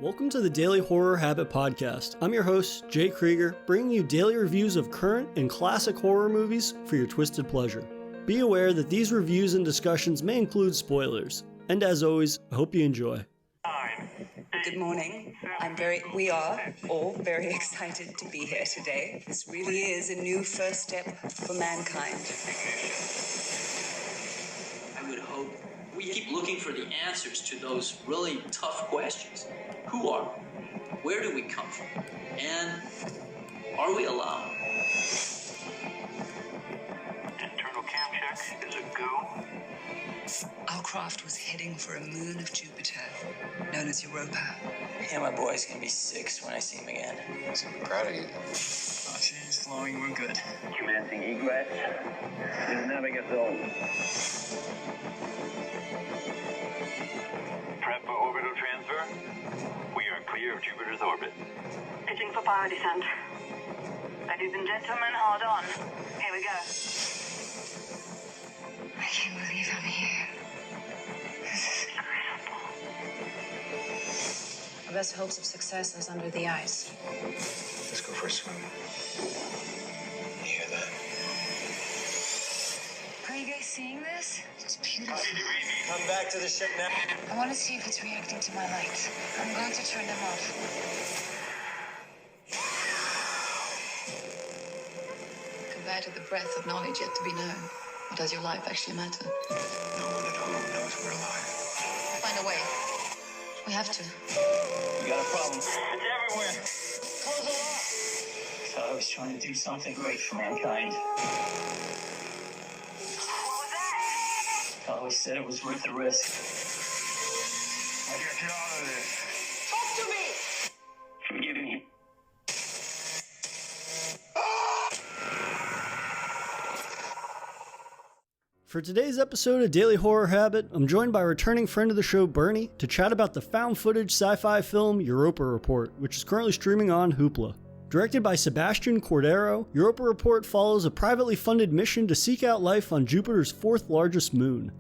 Welcome to the Daily Horror Habit Podcast. I'm your host, Jay Krieger, bringing you daily reviews of current and classic horror movies for your twisted pleasure. Be aware that these reviews and discussions may include spoilers. And as always, I hope you enjoy. Good morning. We are all very excited to be here today. This really is a new first step for mankind. I would hope we keep looking for the answers to those really tough questions. Who are we? Where do we come from? And are we alone? Internal cam check is a go. Our craft was heading for a moon of Jupiter, known as EUROPA. Yeah, my boy's gonna be 6 when I see him again. I'm proud of you. Oxygen is flowing, we're good. Commencing egress. In navigator. Prep for orbital transfer. We are clear of Jupiter's orbit. Pitching for power descent. Ladies and gentlemen, hold on. Here we go. I can't believe I'm here. This is incredible. Our best hopes of success is under the ice. Let's go for a swim. You hear that? Are you guys seeing this? It's beautiful. Come back to the ship now. I want to see if it's reacting to my lights. I'm going to turn them off. Compared to the breadth of knowledge yet to be known, what does your life actually matter? No one at home knows we're alive. Find a way. We have to. We got a problem. It's everywhere. Close the lock! I thought I was trying to do something great for mankind. I always said it was worth the risk. I'll get you out of this. Talk to me! Forgive me. For today's episode of Daily Horror Habit, I'm joined by returning friend of the show, Bernie, to chat about the found footage sci-fi film Europa Report, which is currently streaming on Hoopla. Directed by Sebastian Cordero, Europa Report follows a privately funded mission to seek out life on Jupiter's fourth largest moon.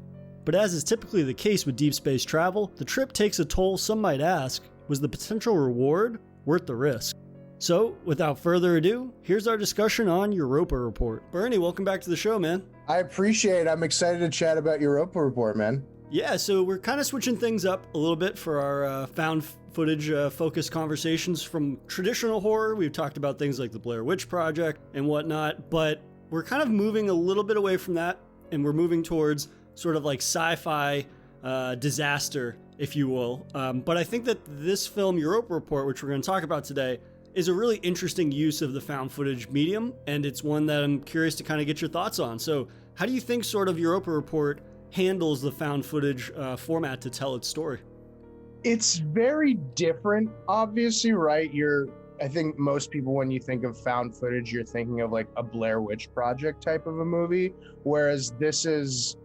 But as is typically the case with deep space travel, the trip takes a toll some might ask, was the potential reward worth the risk? So, without further ado, here's our discussion on Europa Report. Bernie, welcome back to the show, man. I appreciate it. I'm excited to chat about Europa Report, man. Yeah, so we're kind of switching things up a little bit for our found footage focused conversations from traditional horror. We've talked about things like the Blair Witch Project and whatnot, but we're kind of moving a little bit away from that, and we're moving towards sort of like sci-fi disaster, if you will. But I think that this film, Europa Report, which we're going to talk about today, is a really interesting use of the found footage medium, and it's one that I'm curious to kind of get your thoughts on. So how do you think sort of Europa Report handles the found footage format to tell its story? It's very different, obviously, right? I think most people, when you think of found footage, you're thinking of like a Blair Witch Project type of a movie, whereas this is,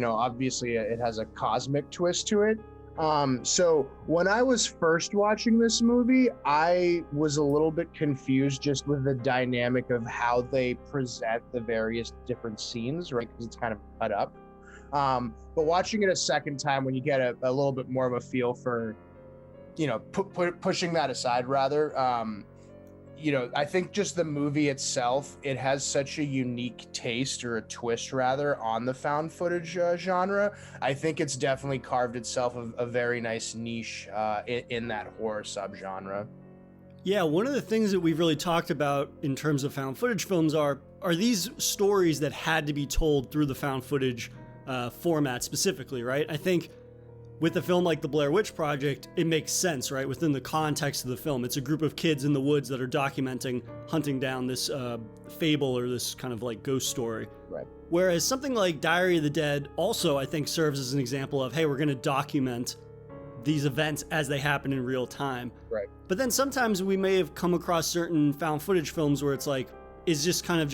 obviously it has a cosmic twist to it. So when I was first watching this movie, I was a little bit confused just with the dynamic of how they present the various different scenes, right? Because it's kind of cut up. But watching it a second time, when you get a little bit more of a feel for, pushing that aside rather, I think just the movie itself, it has such a unique taste, or a twist rather, on the found footage genre. I think it's definitely carved itself a very nice niche in that horror subgenre. Yeah, one of the things that we've really talked about in terms of found footage films are these stories that had to be told through the found footage format specifically, right? I think with a film like the Blair Witch Project, it makes sense, right? Within the context of the film, it's a group of kids in the woods that are documenting hunting down this fable, or this kind of like ghost story. Right. Whereas something like Diary of the Dead also, I think, serves as an example of, hey, we're going to document these events as they happen in real time. Right. But then sometimes we may have come across certain found footage films where it's like, is this just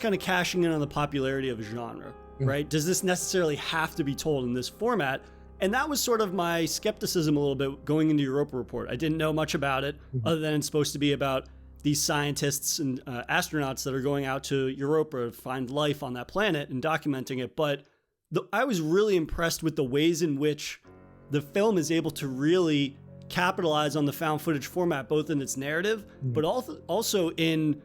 kind of cashing in on the popularity of a genre? Right? Does this necessarily have to be told in this format? And that was sort of my skepticism a little bit going into Europa Report. I didn't know much about it, other than it's supposed to be about these scientists and astronauts that are going out to Europa to find life on that planet and documenting it. But I was really impressed with the ways in which the film is able to really capitalize on the found footage format, both in its narrative, but also in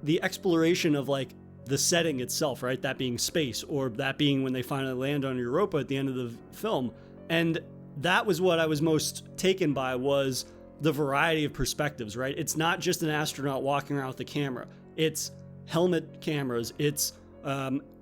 the exploration of like the setting itself, right? That being space, or that being when they finally land on Europa at the end of the film. And that was what I was most taken by, was the variety of perspectives, right? It's not just an astronaut walking around with a camera. It's helmet cameras. It's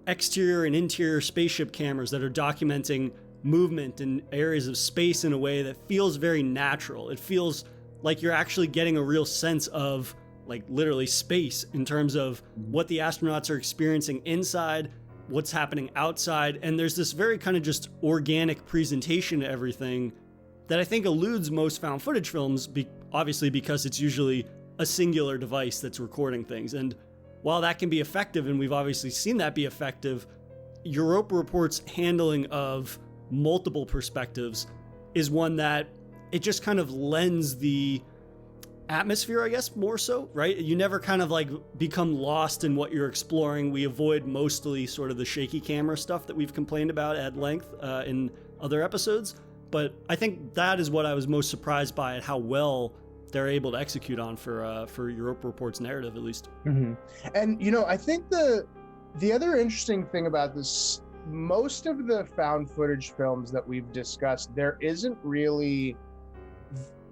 exterior and interior spaceship cameras that are documenting movement in areas of space in a way that feels very natural. It feels like you're actually getting a real sense of like literally space in terms of what the astronauts are experiencing inside, what's happening outside. And there's this very kind of just organic presentation to everything that I think eludes most found footage films, obviously because it's usually a singular device that's recording things. And while that can be effective, and we've obviously seen that be effective, Europa Report's handling of multiple perspectives is one that it just kind of lends the atmosphere, I guess, more so, right? You never kind of like become lost in what you're exploring. We avoid mostly sort of the shaky camera stuff that we've complained about at length in other episodes. But I think that is what I was most surprised by, at how well they're able to execute on for Europa Report's narrative, at least. Mm-hmm. And, you know, I think the other interesting thing about this, most of the found footage films that we've discussed, there isn't really,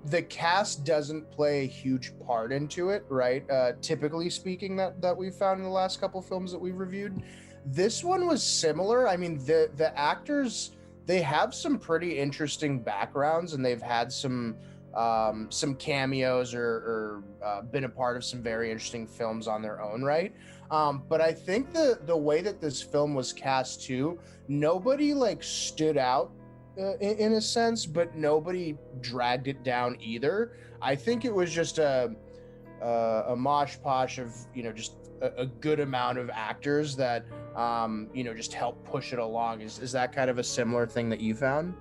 the cast doesn't play a huge part into it, right? Typically speaking, that we've found in the last couple films that we've reviewed. This one was similar. I mean, the actors, they have some pretty interesting backgrounds, and they've had some cameos or been a part of some very interesting films on their own, right? But I think the way that this film was cast too, nobody like stood out in a sense, but nobody dragged it down either. I think it was just a mosh posh of, you know, just a good amount of actors that you know, just help push it along. Is that kind of a similar thing that you found?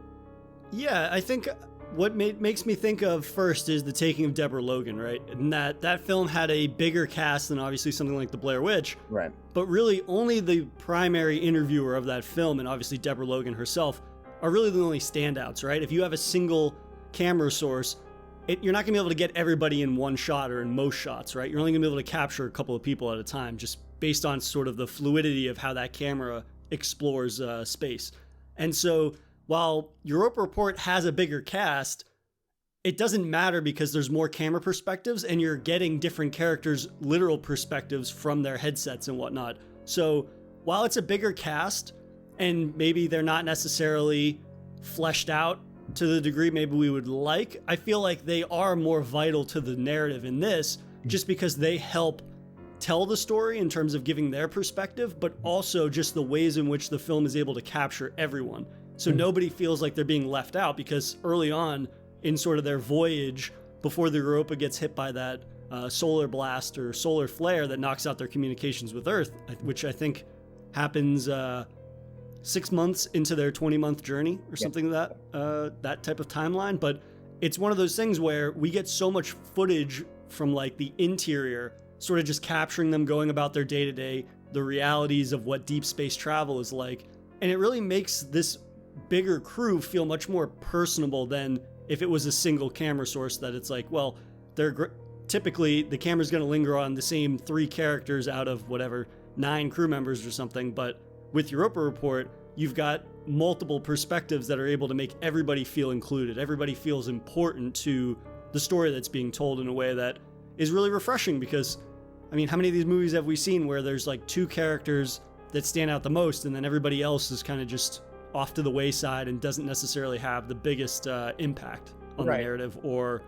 Yeah, I think what makes me think of first is The Taking of Deborah Logan, right? And that film had a bigger cast than obviously something like The Blair Witch. Right. But really only the primary interviewer of that film, and obviously Deborah Logan herself, are really the only standouts, right? If you have a single camera source, you're not gonna be able to get everybody in one shot or in most shots, right? You're only gonna be able to capture a couple of people at a time, just based on sort of the fluidity of how that camera explores space. And so while Europa Report has a bigger cast, it doesn't matter because there's more camera perspectives and you're getting different characters' literal perspectives from their headsets and whatnot. So while it's a bigger cast and maybe they're not necessarily fleshed out to the degree maybe we would like, I feel like they are more vital to the narrative in this, just because they help tell the story in terms of giving their perspective, but also just the ways in which the film is able to capture everyone. So nobody feels like they're being left out, because early on in sort of their voyage, before the Europa gets hit by that solar blast or solar flare that knocks out their communications with Earth, which I think happens 6 months into their 20-month journey or something like that type of timeline. But it's one of those things where we get so much footage from like the interior, sort of just capturing them going about their day-to-day, the realities of what deep space travel is like. And it really makes this bigger crew feel much more personable than if it was a single camera source that it's like, well, they're typically the camera's going to linger on the same 3 characters out of whatever 9 crew members or something. But with Europa Report, you've got multiple perspectives that are able to make everybody feel included. Everybody feels important to the story that's being told in a way that is really refreshing, because I mean, how many of these movies have we seen where there's like 2 characters that stand out the most and then everybody else is kind of just off to the wayside and doesn't necessarily have the biggest impact on the narrative, or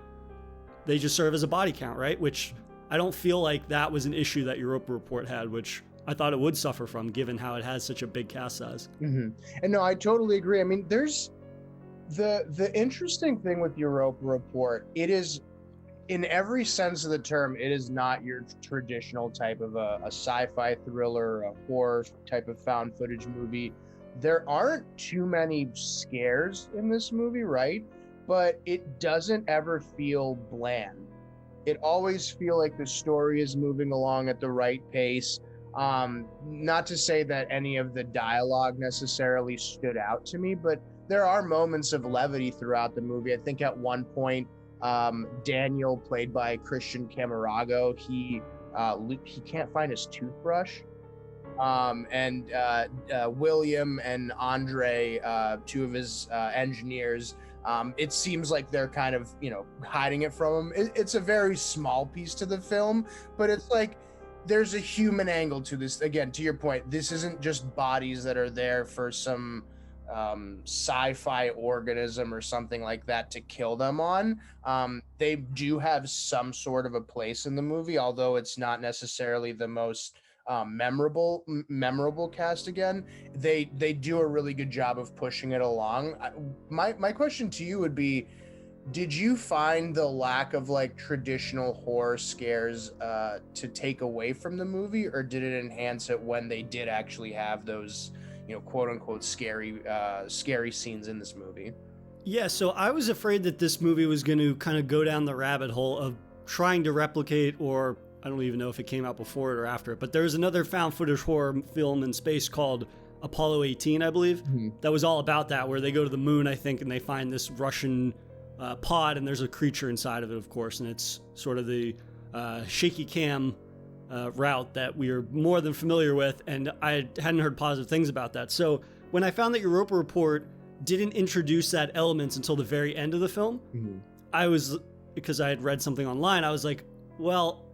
they just serve as a body count, right? Which I don't feel like that was an issue that Europa Report had, which I thought it would suffer from, given how it has such a big cast size. Mm-hmm. And no, I totally agree. I mean, there's the interesting thing with Europa Report, it is, in every sense of the term, it is not your traditional type of a sci-fi thriller, a horror type of found footage movie. There aren't too many scares in this movie, right? But it doesn't ever feel bland. It always feels like the story is moving along at the right pace. Not to say that any of the dialogue necessarily stood out to me, but there are moments of levity throughout the movie. I think at one point, Daniel, played by Christian Camarago, he can't find his toothbrush. And William and Andre, two of his engineers, it seems like they're kind of, hiding it from him. It's a very small piece to the film, but it's like there's a human angle to this. Again, to your point, this isn't just bodies that are there for some sci-fi organism or something like that to kill them on. They do have some sort of a place in the movie, although it's not necessarily the most memorable cast. Again, they do a really good job of pushing it along. My question to you would be, did you find the lack of like traditional horror scares to take away from the movie, or did it enhance it when they did actually have those quote unquote scary scenes in this movie? Yeah, so I was afraid that this movie was going to kind of go down the rabbit hole of trying to replicate, or I don't even know if it came out before it or after it, but there's another found footage horror film in space called Apollo 18, I believe, that was all about that, where they go to the moon, I think, and they find this Russian pod, and there's a creature inside of it, of course, and it's sort of the shaky cam route that we are more than familiar with, and I hadn't heard positive things about that. So when I found that Europa Report didn't introduce that element until the very end of the film, I was, because I had read something online, I was like, well,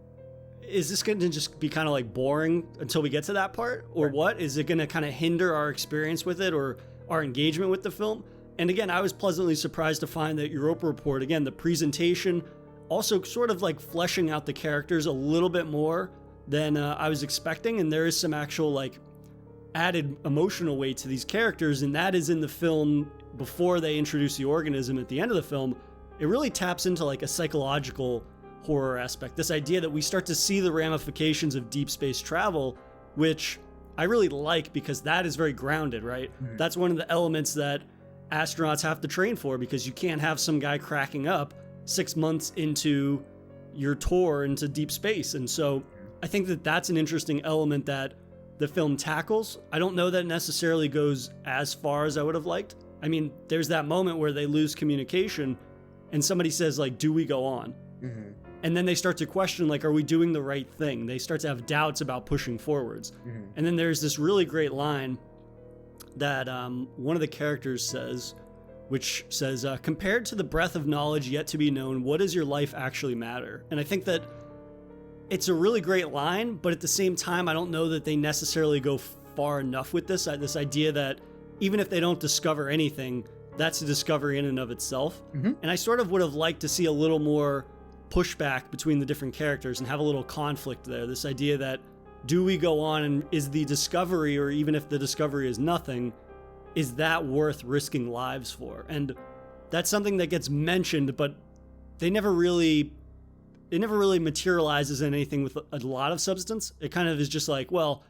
is this going to just be kind of like boring until we get to that part, or what? Is it going to kind of hinder our experience with it or our engagement with the film? And again, I was pleasantly surprised to find that Europa Report, again, the presentation, also sort of like fleshing out the characters a little bit more than I was expecting, and there is some actual like added emotional weight to these characters, and that is in the film before they introduce the organism at the end of the film. It really taps into like a psychological horror aspect, this idea that we start to see the ramifications of deep space travel, which I really like because that is very grounded, right? That's one of the elements that astronauts have to train for, because you can't have some guy cracking up 6 months into your tour into deep space. And so I think that that's an interesting element that the film tackles. I don't know that it necessarily goes as far as I would have liked. I mean, there's that moment where they lose communication and somebody says, like, do we go on? And then they start to question, like, are we doing the right thing? They start to have doubts about pushing forwards. And then there's this really great line that one of the characters says, which says, compared to the breadth of knowledge yet to be known, what does your life actually matter? And I think that it's a really great line, but at the same time, I don't know that they necessarily go far enough with this idea that even if they don't discover anything, that's a discovery in and of itself. And I sort of would have liked to see a little more pushback between the different characters and have a little conflict there. This idea that, do we go on, and is the discovery, or even if the discovery is nothing, is that worth risking lives for? And that's something that gets mentioned, but it never really materializes in anything with a lot of substance. It kind of is just like, well,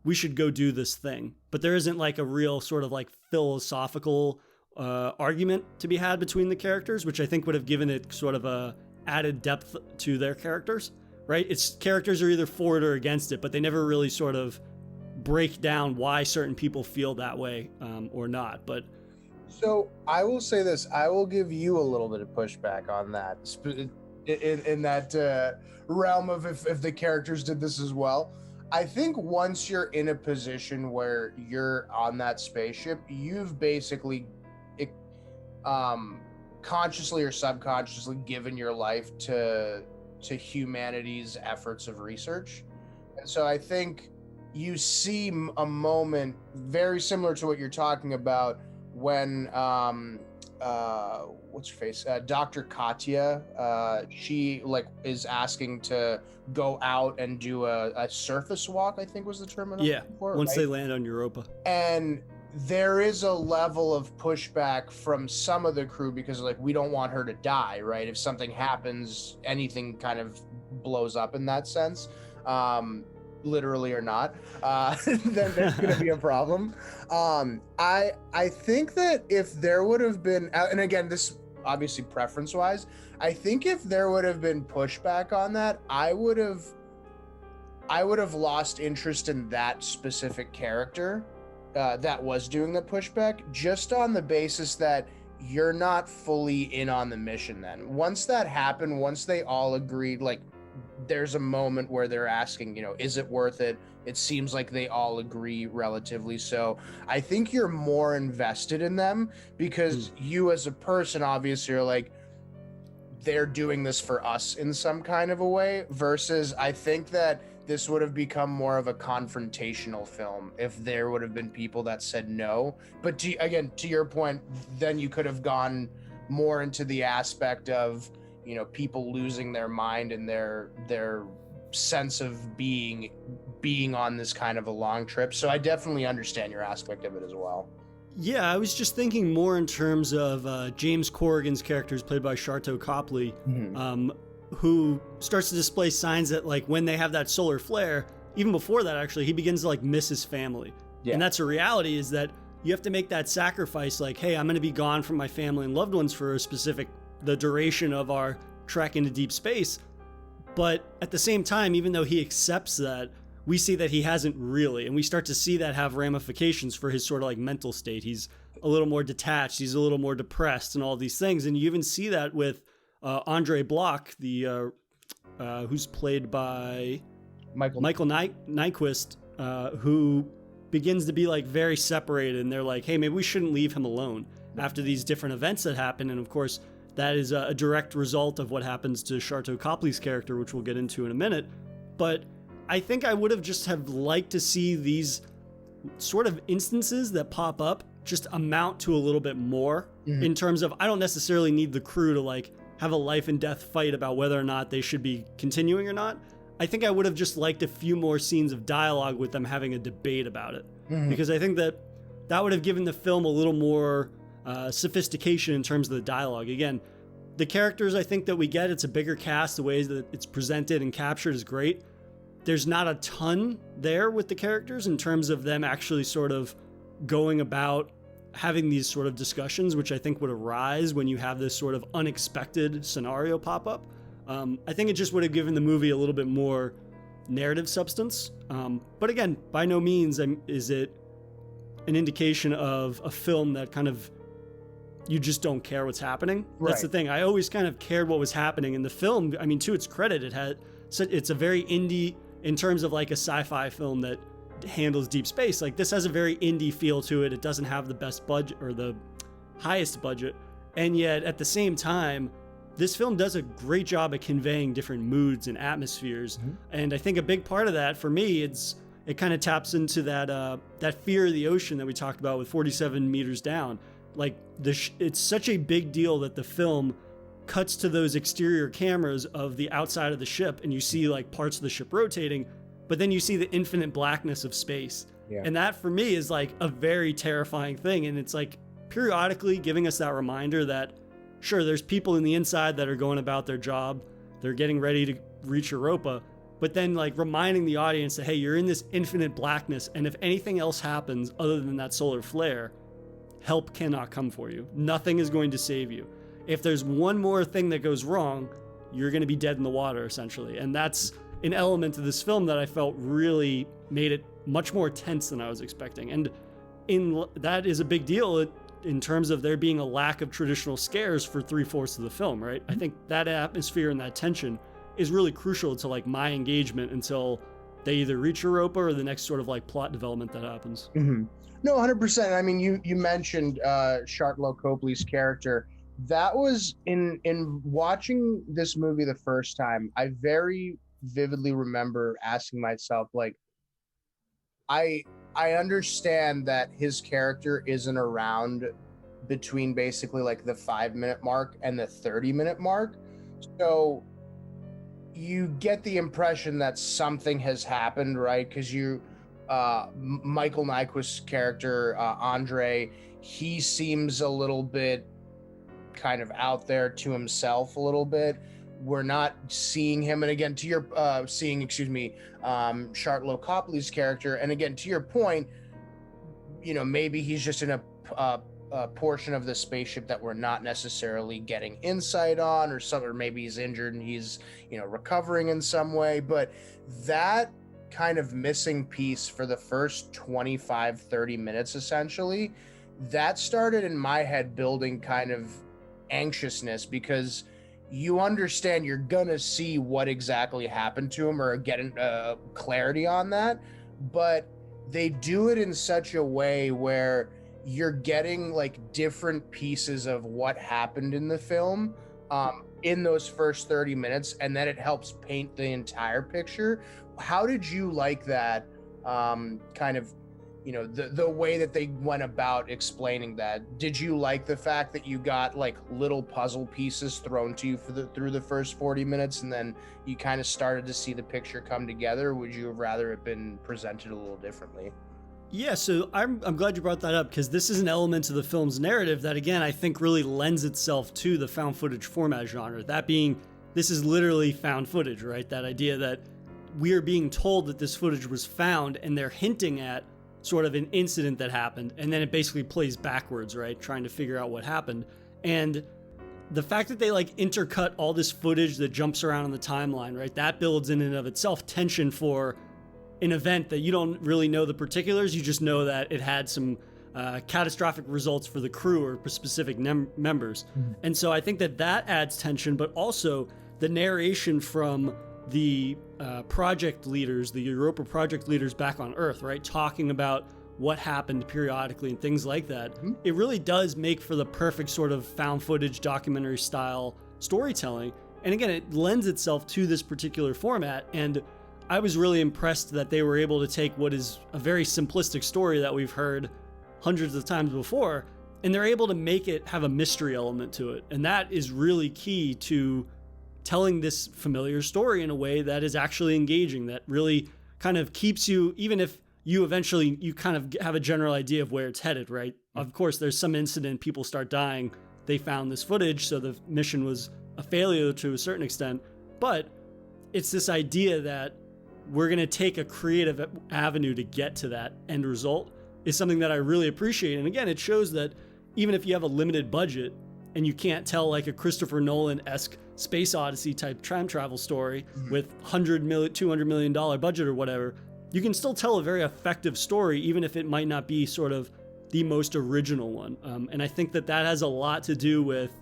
we should go do this thing. But there isn't like a real sort of like philosophical argument to be had between the characters, which I think would have given it sort of a added depth to their characters, right? It's characters are either for it or against it, but they never really sort of break down why certain people feel that way or not. But so I will say this, I will give you a little bit of pushback on that in that realm of if the characters did this as well. I think once you're in a position where you're on that spaceship, you've basically consciously or subconsciously given your life to humanity's efforts of research. And so I think you see a moment very similar to what you're talking about when what's her face, Dr. Katya, she like is asking to go out and do a surface walk, I think was the term. Once they land on Europa. And there is a level of pushback from some of the crew because like, we don't want her to die, right? If something happens, anything kind of blows up in that sense, literally or not, then there's going to be a problem. I think that if there would have been, and again, this obviously preference wise, I think if there would have been pushback on that, I would have lost interest in that specific character. that was doing the pushback, just on the basis that you're not fully in on the mission. Then once that happened, once they all agreed, like there's a moment where they're asking, is it worth it? It seems like they all agree relatively. So I think you're more invested in them because you as a person, obviously, are like, they're doing this for us in some kind of a way, versus I think that this would have become more of a confrontational film if there would have been people that said no. But to your point, then you could have gone more into the aspect of, people losing their mind and their sense of being on this kind of a long trip. So I definitely understand your aspect of it as well. Yeah, I was just thinking more in terms of James Corrigan's character, is played by Sharto Copley, who starts to display signs that, like, when they have that solar flare, even before that, actually, he begins to, like, miss his family. Yeah. And that's a reality, is that you have to make that sacrifice, like, hey, I'm going to be gone from my family and loved ones for the duration of our trek into deep space. But at the same time, even though he accepts that, we see that he hasn't really, and we start to see that have ramifications for his sort of like mental state. He's a little more detached, he's a little more depressed, and all these things. And you even see that with Andre Block, the who's played by Michael Nyquist, who begins to be like very separated, and they're like, hey, maybe we shouldn't leave him alone after these different events that happen. And of course, that is a direct result of what happens to Sharto Copley's character, which we'll get into in a minute. But I think I would have just have liked to see these sort of instances that pop up just amount to a little bit more in terms of, I don't necessarily need the crew to like have a life and death fight about whether or not they should be continuing or not. I think I would have just liked a few more scenes of dialogue with them having a debate about it, because I think that would have given the film a little more sophistication in terms of the dialogue. Again, the characters I think that we get, it's a bigger cast, the ways that it's presented and captured is great. There's not a ton there with the characters in terms of them actually sort of going about having these sort of discussions, which I think would arise when you have this sort of unexpected scenario pop up. I think it just would have given the movie a little bit more narrative substance. But again, by no means is it an indication of a film that kind of, you just don't care what's happening. Right. That's the thing. I always kind of cared what was happening in the film. I mean, to its credit, it's a very indie, in terms of like a sci-fi film that handles deep space. Like, this has a very indie feel to it. It doesn't have the best budget or the highest budget. And yet at the same time, this film does a great job at conveying different moods and atmospheres. And I think a big part of that for me, it kind of taps into that fear of the ocean that we talked about with 47 meters down. Like, it's such a big deal that the film cuts to those exterior cameras of the outside of the ship, and you see like parts of the ship rotating, but then you see the infinite blackness of space. Yeah. And that for me is like a very terrifying thing. And it's like periodically giving us that reminder that sure, there's people in the inside that are going about their job, they're getting ready to reach Europa, but then like reminding the audience that, hey, you're in this infinite blackness, and if anything else happens other than that solar flare, help cannot come for you. Nothing is going to save you. If there's one more thing that goes wrong, you're going to be dead in the water, essentially. And that's an element of this film that I felt really made it much more tense than I was expecting. And that is a big deal in terms of there being a lack of traditional scares for 3/4 of the film, right? I think that atmosphere and that tension is really crucial to like my engagement until they either reach Europa or the next sort of like plot development that happens. No, 100%. I mean, you mentioned Shartlo Copley's character. That was in watching this movie the first time, I very vividly remember asking myself, like, I understand that his character isn't around between basically like the 5-minute mark and the 30-minute mark. So you get the impression that something has happened, right? Because Michael Nyquist's character, Andre, he seems a little bit kind of out there to himself a little bit. We're not seeing him, and again, to your Shartlo Copley's character, and again, to your point, maybe he's just in a portion of the spaceship that we're not necessarily getting insight on, or maybe he's injured and he's recovering in some way. But that kind of missing piece for the first 25, 30 minutes, essentially, that started in my head building kind of anxiousness, because you understand you're gonna see what exactly happened to him or getting clarity on that, but they do it in such a way where you're getting like different pieces of what happened in the film in those first 30 minutes, and then it helps paint the entire picture. How did you like that kind of, you know, the way that they went about explaining that? Did you like the fact that you got like little puzzle pieces thrown to you through the first 40 minutes, and then you kind of started to see the picture come together? Or would you have rather it been presented a little differently? Yeah, so I'm glad you brought that up, because this is an element of the film's narrative that, again, I think really lends itself to the found footage format genre. That being, this is literally found footage, right? That idea that we are being told that this footage was found, and they're hinting at sort of an incident that happened, and then it basically plays backwards, right? Trying to figure out what happened. And the fact that they like intercut all this footage that jumps around on the timeline, right? That builds in and of itself tension for an event that you don't really know the particulars. You just know that it had some catastrophic results for the crew or specific members. And so I think that adds tension, but also the narration from the project leaders, the Europa project leaders back on Earth, right? Talking about what happened periodically and things like that. It really does make for the perfect sort of found footage documentary style storytelling. And again, it lends itself to this particular format. And I was really impressed that they were able to take what is a very simplistic story that we've heard hundreds of times before, and they're able to make it have a mystery element to it. And that is really key to telling this familiar story in a way that is actually engaging, that really kind of keeps you, even if you eventually, you kind of have a general idea of where it's headed, right? Of course, there's some incident, people start dying, they found this footage, so the mission was a failure to a certain extent, but it's this idea that we're going to take a creative avenue to get to that end result is something that I really appreciate. And again, it shows that even if you have a limited budget and you can't tell like a Christopher Nolan-esque Space Odyssey type time travel story with $100 million, $200 million budget or whatever, you can still tell a very effective story, even if it might not be sort of the most original one. And I think that has a lot to do with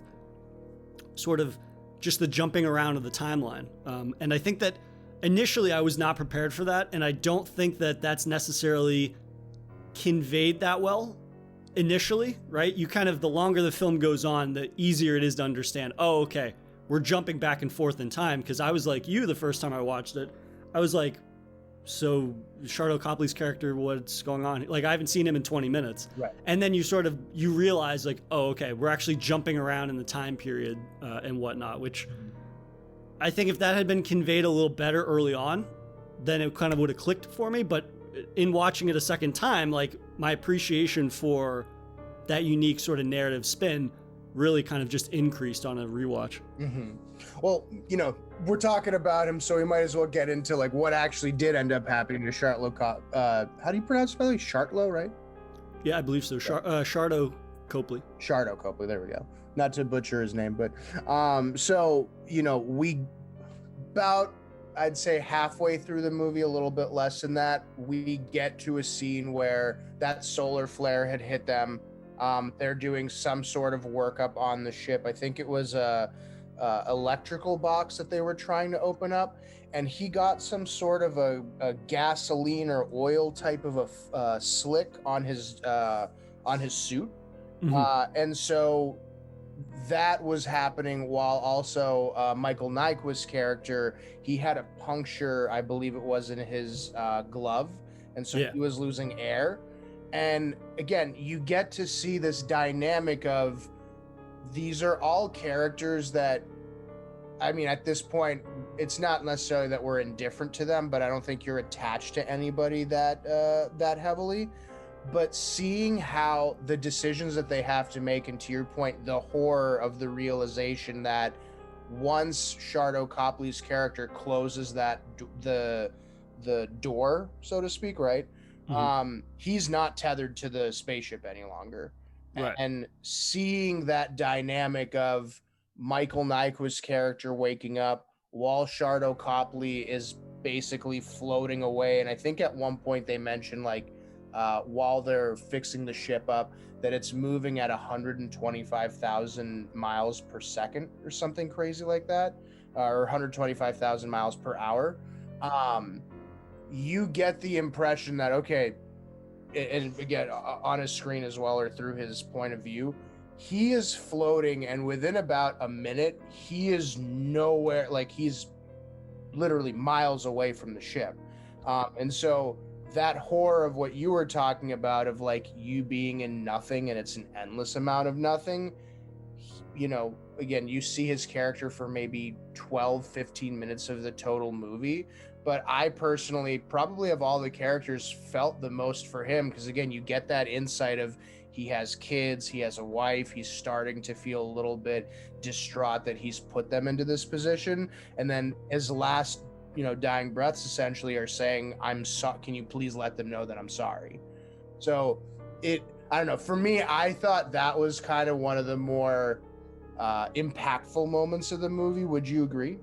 sort of just the jumping around of the timeline. And I think that initially, I was not prepared for that, and I don't think that that's necessarily conveyed that well initially, right? You kind of, the longer the film goes on, the easier it is to understand, oh, okay, we're jumping back and forth in time, because I was like you the first time I watched it. I was like, so Shardo Copley's character, what's going on? Like, I haven't seen him in 20 minutes. Right. And then you realize, like, oh, okay, we're actually jumping around in the time period and whatnot, which I think if that had been conveyed a little better early on, then it kind of would have clicked for me. But in watching it a second time, like, my appreciation for that unique sort of narrative spin really kind of just increased on a rewatch. Well, you know, we're talking about him, so we might as well get into like what actually did end up happening to how do you pronounce it, by the way? Shartlow, right? Yeah, I believe so. Shardo Copley. Shardo Copley, there we go. Not to butcher his name, but so, you know, we about, I'd say halfway through the movie, a little bit less than that, we get to a scene where that solar flare had hit them. They're doing some sort of workup on the ship. I think it was a electrical box that they were trying to open up, and he got some sort of a gasoline or oil type of a slick on his suit. And so that was happening while also Michael Nyquist's character, he had a puncture, I believe it was, in his glove, and so he was losing air. And again, you get to see this dynamic of, these are all characters that, I mean, at this point, it's not necessarily that we're indifferent to them, but I don't think you're attached to anybody that heavily. But seeing how the decisions that they have to make, and to your point, the horror of the realization that once Shardo Copley's character closes that the door, so to speak, right? He's not tethered to the spaceship any longer. Right. And seeing that dynamic of Michael Nyquist's character waking up Shardo Copley is basically floating away. And I think at one point they mentioned like while they're fixing the ship up that it's moving at 125,000 miles per second or something crazy like that, or 125,000 miles per hour. You get the impression that, okay, and again, on his screen as well, or through his point of view, he is floating, and within about a minute, he is nowhere, like he's literally miles away from the ship. And so that horror of what you were talking about, of like you being in nothing and it's an endless amount of nothing, you know, again, you see his character for maybe 12-15 minutes of the total movie. But I personally, probably of all the characters, felt the most for him, because again, you get that insight of he has kids, he has a wife, he's starting to feel a little bit distraught that he's put them into this position. And then his last, you know, dying breaths essentially are saying, I'm sorry, can you please let them know that I'm sorry? So I don't know, for me, I thought that was kind of one of the more impactful moments of the movie. Would you agree?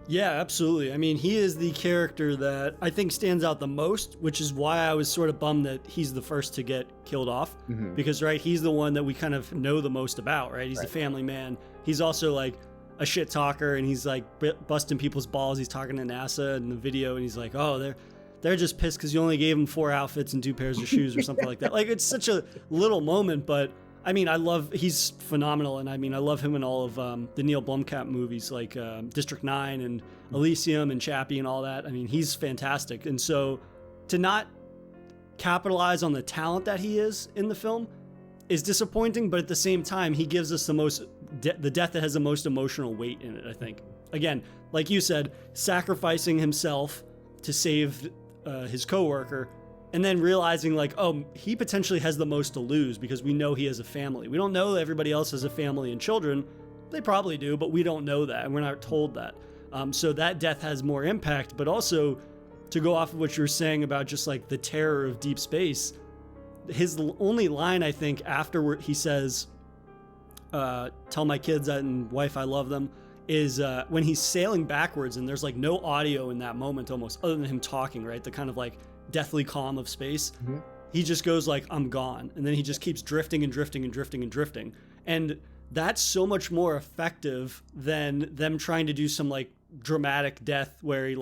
Yeah, absolutely. I mean, he is the character that I think stands out the most, which is why I was sort of bummed that he's the first to get killed off. Because, right, he's the one that we kind of know the most about, right? He's the family man. He's also like a shit talker, and he's like busting people's balls. He's talking to NASA in the video, and he's like, oh, they're just pissed because you only gave them 4 outfits and 2 pairs of shoes or something like that. Like, it's such a little moment, but I mean, he's phenomenal, and I mean, I love him in all of the Neil Blomkamp movies, like District 9 and Elysium and Chappie and all that. I mean, he's fantastic. And so to not capitalize on the talent that he is in the film is disappointing, but at the same time, he gives us the death that has the most emotional weight in it, I think. Again, like you said, sacrificing himself to save his coworker, and then realizing like, oh, he potentially has the most to lose because we know he has a family. We don't know that everybody else has a family and children. They probably do, but we don't know that, and we're not told that. So that death has more impact, but also to go off of what you're saying about just like the terror of deep space, his only line, I think, after he says, tell my kids and wife I love them, is when he's sailing backwards, and there's like no audio in that moment almost, other than him talking, right? The kind of like deathly calm of space. He just goes like, I'm gone. And then he just keeps drifting and drifting and drifting and drifting. And that's so much more effective than them trying to do some like dramatic death where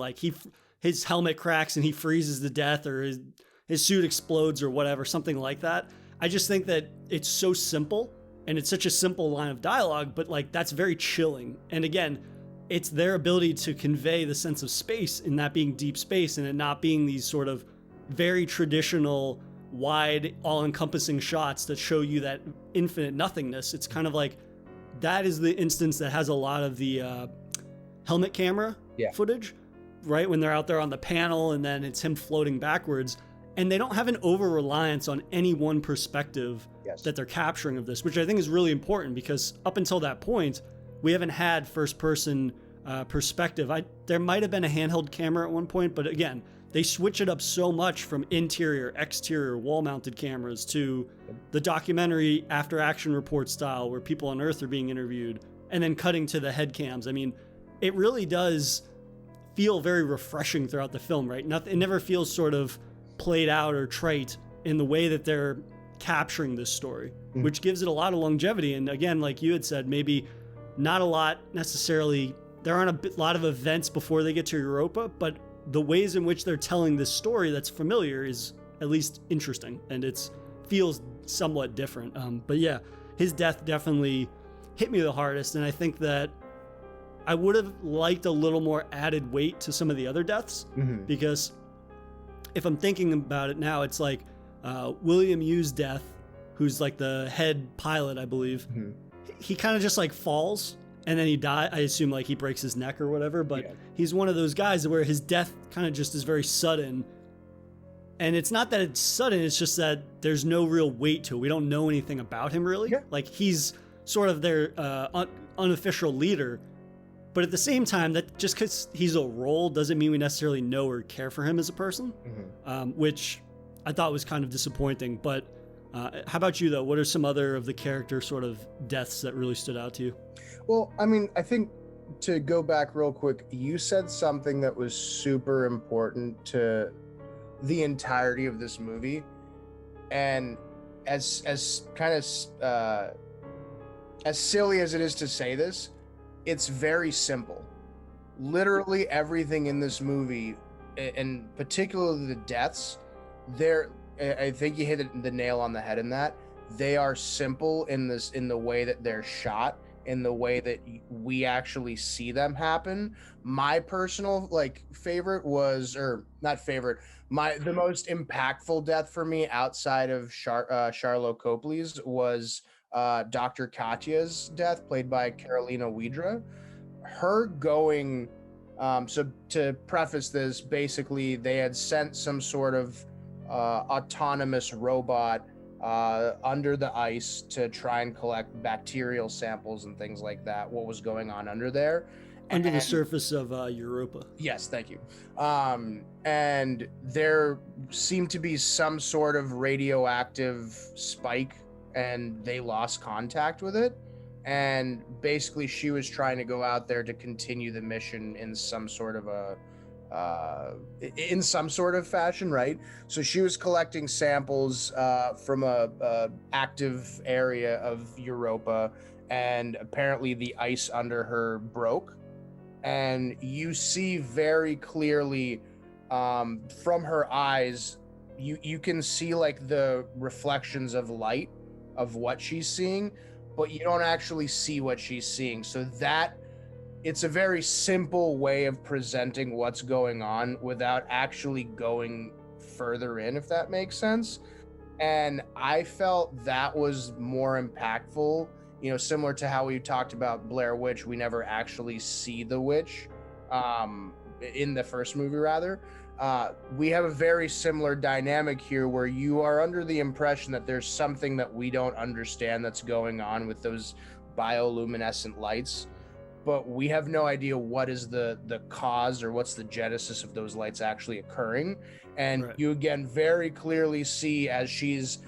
his helmet cracks and he freezes to death, or his suit explodes or whatever, something like that. I just think that it's so simple, and it's such a simple line of dialogue, but like that's very chilling. And again, it's their ability to convey the sense of space in that being deep space, and it not being these sort of very traditional, wide, all-encompassing shots that show you that infinite nothingness. It's kind of like that is the instance that has a lot of the helmet camera footage, right? When they're out there on the panel, and then it's him floating backwards, and they don't have an over-reliance on any one perspective that they're capturing of this, which I think is really important, because up until that point, we haven't had first-person perspective. There might have been a handheld camera at one point, but again, they switch it up so much from interior, exterior, wall-mounted cameras to the documentary after-action report style where people on Earth are being interviewed, and then cutting to the head cams. I mean, it really does feel very refreshing throughout the film, right? It never feels sort of played out or trite in the way that they're capturing this story, which gives it a lot of longevity. And again, like you had said, maybe not a lot necessarily, there aren't a lot of events before they get to Europa, but the ways in which they're telling this story that's familiar is at least interesting, and it feels somewhat different. But yeah, his death definitely hit me the hardest, and I think that I would have liked a little more added weight to some of the other deaths, because if I'm thinking about it now, it's like William Yu's death, who's like the head pilot, I believe. He kind of just like falls, and then he dies. I assume like he breaks his neck or whatever, but he's one of those guys where his death kind of just is very sudden. And it's not that it's sudden, it's just that there's no real weight to it. We don't know anything about him really. Like he's sort of their unofficial leader. But at the same time, that just because he's a role doesn't mean we necessarily know or care for him as a person, which I thought was kind of disappointing. But how about you, though? What are some other of the character sort of deaths that really stood out to you? Well, I mean, I think to go back real quick, you said something that was super important to the entirety of this movie, and as kind of as silly as it is to say this, it's very simple. Literally everything in this movie, and particularly the deaths, I think you hit the nail on the head in that. They are simple in the way that they're shot, in the way that we actually see them happen. My personal favorite was, or not favorite, the most impactful death for me outside of Charlotte Copley's was Dr. Katya's death, played by Carolina Widra. Her going, so to preface this, basically they had sent some sort of autonomous robot under the ice to try and collect bacterial samples and things like that, what was going on under there. Under the surface of Europa. Yes, thank you. And there seemed to be some sort of radioactive spike, and they lost contact with it. And basically she was trying to go out there to continue the mission in some sort of fashion, right? So she was collecting samples from a active area of Europa, and apparently the ice under her broke, and you see very clearly from her eyes, you can see like the reflections of light of what she's seeing, but you don't actually see what she's seeing. So that it's a very simple way of presenting what's going on without actually going further in, if that makes sense. And I felt that was more impactful, similar to how we talked about Blair Witch. We never actually see the witch in the first movie, rather. We have a very similar dynamic here where you are under the impression that there's something that we don't understand that's going on with those bioluminescent lights, but we have no idea what is the cause or what's the genesis of those lights actually occurring. And right. You again very clearly see as she's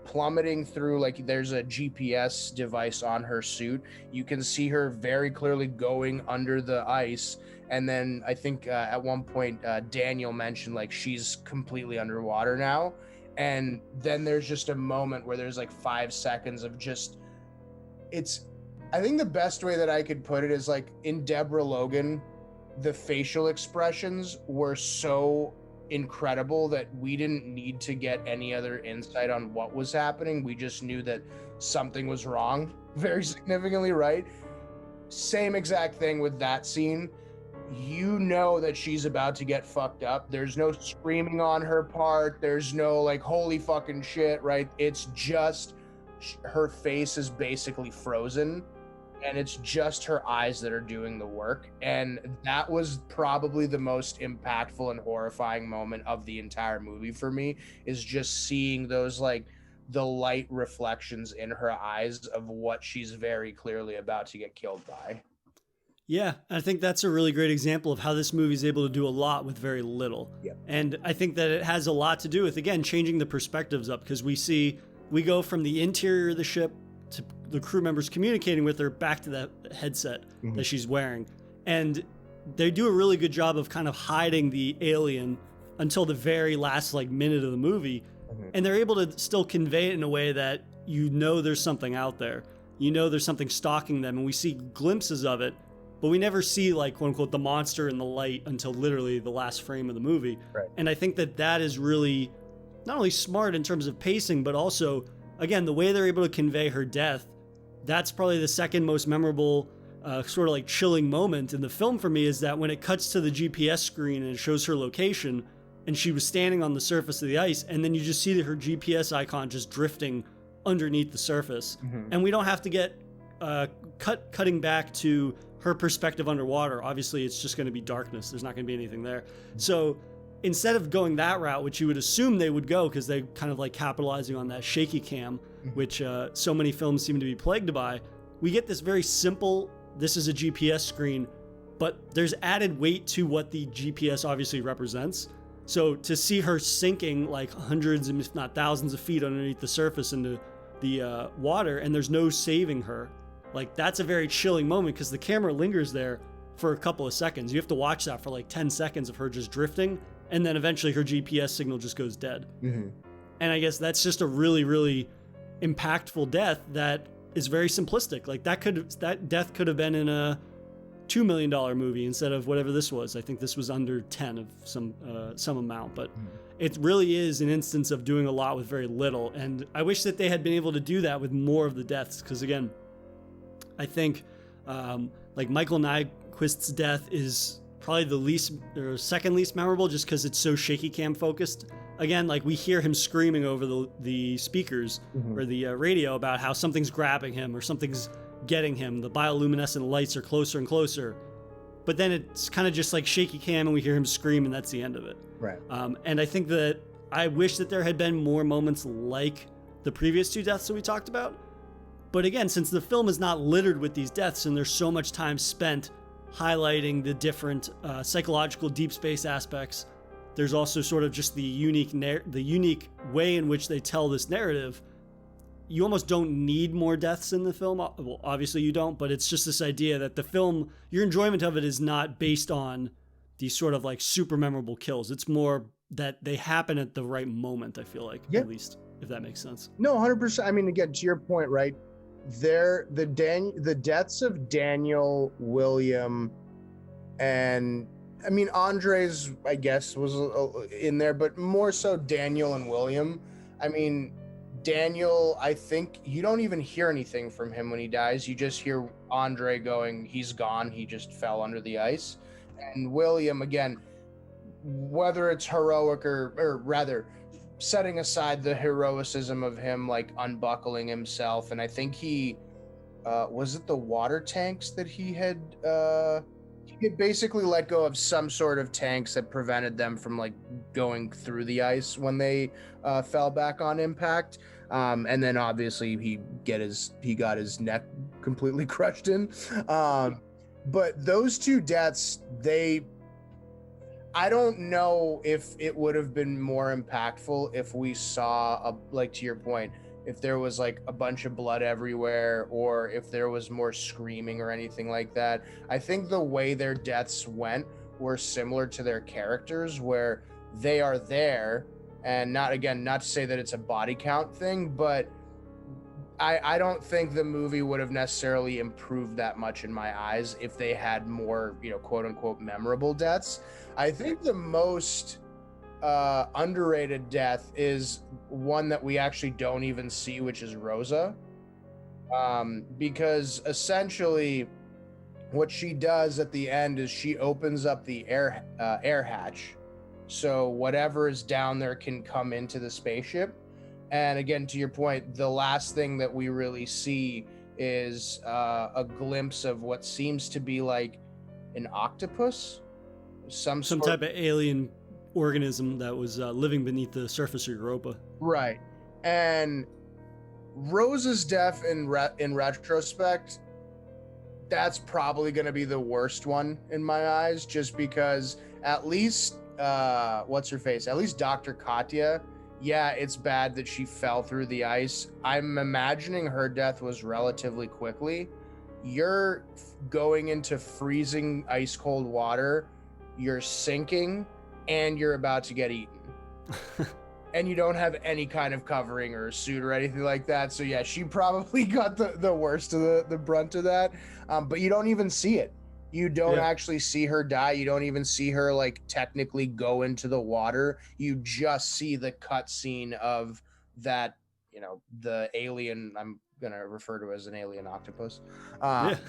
plummeting through, like there's a GPS device on her suit. You can see her very clearly going under the ice. And then I think at one point Daniel mentioned like she's completely underwater now. And then there's just a moment where there's like 5 seconds of just, I think the best way that I could put it is like in Deborah Logan, the facial expressions were so incredible that we didn't need to get any other insight on what was happening. We just knew that something was wrong very significantly, right? Same exact thing with that scene. You know that she's about to get fucked up. There's no screaming on her part. There's no like, holy fucking shit, right? It's just her face is basically frozen, and it's just her eyes that are doing the work. And that was probably the most impactful and horrifying moment of the entire movie for me, is just seeing those like the light reflections in her eyes of what she's very clearly about to get killed by. Yeah, I think that's a really great example of how this movie is able to do a lot with very little. Yep. And I think that it has a lot to do with, again, changing the perspectives up, because we go from the interior of the ship to the crew members communicating with her back to that headset that she's wearing. And they do a really good job of kind of hiding the alien until the very last like minute of the movie. And they're able to still convey it in a way that there's something out there. There's something stalking them, and we see glimpses of it, but we never see like quote unquote the monster in the light until literally the last frame of the movie. Right. And I think that is really not only smart in terms of pacing, but also, again, the way they're able to convey her death. That's probably the second most memorable sort of like chilling moment in the film for me, is that when it cuts to the GPS screen and it shows her location, and she was standing on the surface of the ice, and then you just see her GPS icon just drifting underneath the surface. And we don't have to get cutting back to her perspective underwater. Obviously, it's just going to be darkness. There's not going to be anything there. So instead of going that route, which you would assume they would go, because they kind of like capitalizing on that shaky cam, which so many films seem to be plagued by, we get this very simple, this is a GPS screen, but there's added weight to what the GPS obviously represents. So to see her sinking like hundreds, if not thousands of feet underneath the surface into the water, and there's no saving her, like that's a very chilling moment because the camera lingers there for a couple of seconds. You have to watch that for like 10 seconds of her just drifting, and then eventually her GPS signal just goes dead. Mm-hmm. And I guess that's just a really, really impactful death that is very simplistic. Like that death could have been in a $2 million movie instead of whatever this was. I think this was under 10 of some amount, but it really is an instance of doing a lot with very little. And I wish that they had been able to do that with more of the deaths. Cause again, I think, like Michael Nyquist's death is probably the least or second least memorable just cause it's so shaky cam focused. Again, like we hear him screaming over the speakers or the radio about how something's grabbing him or something's getting him. The bioluminescent lights are closer and closer, but then it's kind of just like shaky cam and we hear him scream and that's the end of it. Right. And I think that I wish that there had been more moments like the previous two deaths that we talked about. But again, since the film is not littered with these deaths and there's so much time spent highlighting the different psychological deep space aspects, there's also sort of just the unique way in which they tell this narrative. You almost don't need more deaths in the film. Well, obviously you don't, but it's just this idea that the film, your enjoyment of it is not based on these sort of like super memorable kills. It's more that they happen at the right moment, I feel like, at least, if that makes sense. No, 100%. I mean, again, to your point, right? The deaths of Daniel, William, and I mean, Andres, I guess, was in there, but more so Daniel and William. I mean, Daniel, I think you don't even hear anything from him when he dies. You just hear Andre going, he's gone. He just fell under the ice. And William, again, whether it's heroic or rather setting aside the heroicism of him, like unbuckling himself. And I think he, was it the water tanks that he had basically let go of some sort of tanks that prevented them from like going through the ice when they fell back on impact. And then obviously he got his neck completely crushed in. But those two deaths, I don't know if it would have been more impactful if we saw like to your point, if there was like a bunch of blood everywhere or if there was more screaming or anything like that. I think the way their deaths went were similar to their characters, where they are there, and not to say that it's a body count thing, but I don't think the movie would have necessarily improved that much in my eyes if they had more, quote unquote, memorable deaths. I think the most underrated death is one that we actually don't even see, which is Rosa. Because essentially what she does at the end is she opens up the air hatch, so whatever is down there can come into the spaceship. And again, to your point, the last thing that we really see is a glimpse of what seems to be like an octopus, some type of alien organism that was living beneath the surface of Europa. Right. And Rose's death in retrospect, that's probably going to be the worst one in my eyes, just because at least what's her face? At least Dr. Katya, yeah, it's bad that she fell through the ice. I'm imagining her death was relatively quickly. You're going into freezing ice cold water, you're sinking, and you're about to get eaten. And you don't have any kind of covering or suit or anything like that. So yeah, she probably got the worst of the brunt of that. But you don't even see it. You don't actually see her die. You don't even see her like technically go into the water. You just see the cutscene of that, the alien, I'm gonna refer to as an alien octopus. But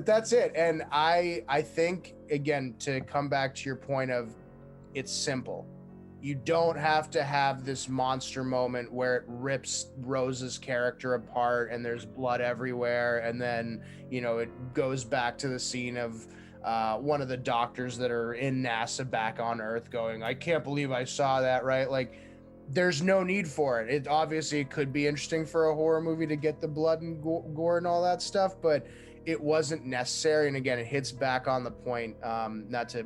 that's it. And I think, again, to come back to your point of, it's simple. You don't have to have this monster moment where it rips Rose's character apart and there's blood everywhere, and then it goes back to the scene of one of the doctors that are in NASA back on Earth going, I can't believe I saw that, right? Like, there's no need for it. It obviously could be interesting for a horror movie to get the blood and gore and all that stuff, but it wasn't necessary. And again, it hits back on the point, not to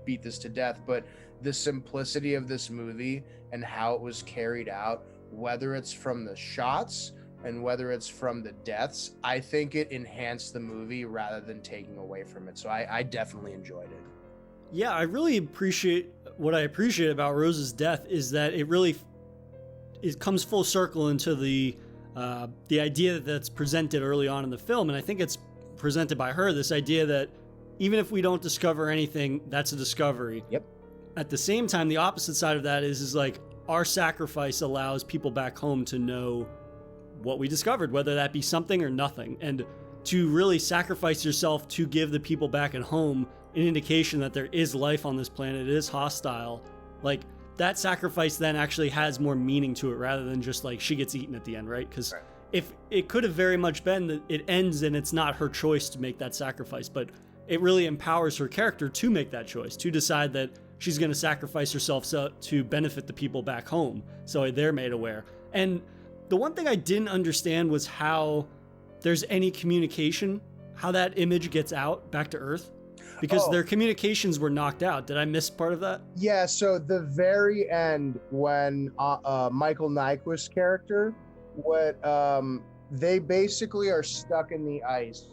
beat this to death, but the simplicity of this movie and how it was carried out, whether it's from the shots and whether it's from the deaths, I think it enhanced the movie rather than taking away from it. So I definitely enjoyed it. Yeah, I really appreciate what I appreciate about Rose's death is that it comes full circle into the idea that's presented early on in the film, and I think it's presented by her, this idea that even if we don't discover anything, that's a discovery. Yep. At the same time, the opposite side of that is like our sacrifice allows people back home to know what we discovered, whether that be something or nothing. And to really sacrifice yourself to give the people back at home an indication that there is life on this planet, it is hostile, like that sacrifice then actually has more meaning to it rather than just like she gets eaten at the end, right? Because if it could have very much been that it ends and it's not her choice to make that sacrifice, but it really empowers her character to make that choice, to decide that she's going to sacrifice herself to benefit the people back home so they're made aware. And the one thing I didn't understand was how there's any communication, how that image gets out back to Earth, because their communications were knocked out. Did I miss part of that? Yeah, so the very end when Michael Nyquist's character, they basically are stuck in the ice,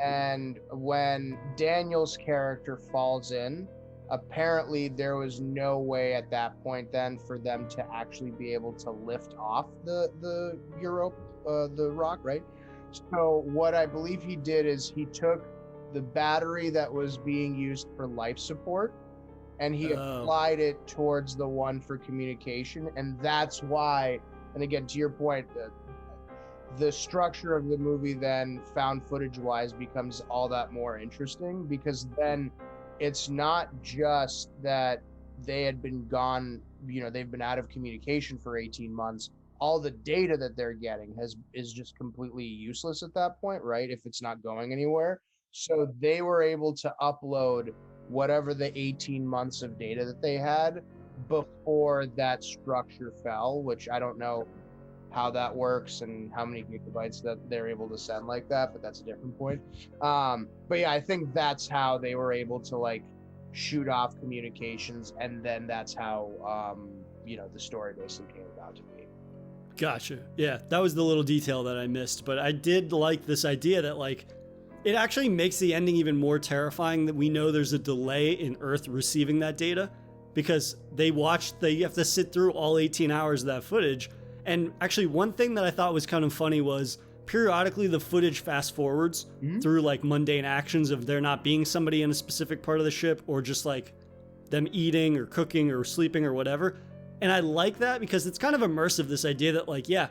and when Daniel's character falls in, apparently there was no way at that point then for them to actually be able to lift off the rock, right? So what I believe he did is he took the battery that was being used for life support and he applied it towards the one for communication, and that's why, and again to your point, the structure of the movie then found footage wise becomes all that more interesting, because then it's not just that they had been gone, they've been out of communication for 18 months. All the data that they're getting is just completely useless at that point, right? If it's not going anywhere. So they were able to upload whatever the 18 months of data that they had before that structure fell, which I don't know how that works and how many gigabytes that they're able to send like that, but that's a different point. But yeah, I think that's how they were able to like shoot off communications, and then that's how the story basically came about to be. Gotcha. Yeah, that was the little detail that I missed, but I did like this idea that like it actually makes the ending even more terrifying that we know there's a delay in Earth receiving that data, because they have to sit through all 18 hours of that footage. And actually one thing that I thought was kind of funny was periodically the footage fast forwards through like mundane actions of there not being somebody in a specific part of the ship, or just like them eating or cooking or sleeping or whatever. And I like that because it's kind of immersive, this idea that like, yeah,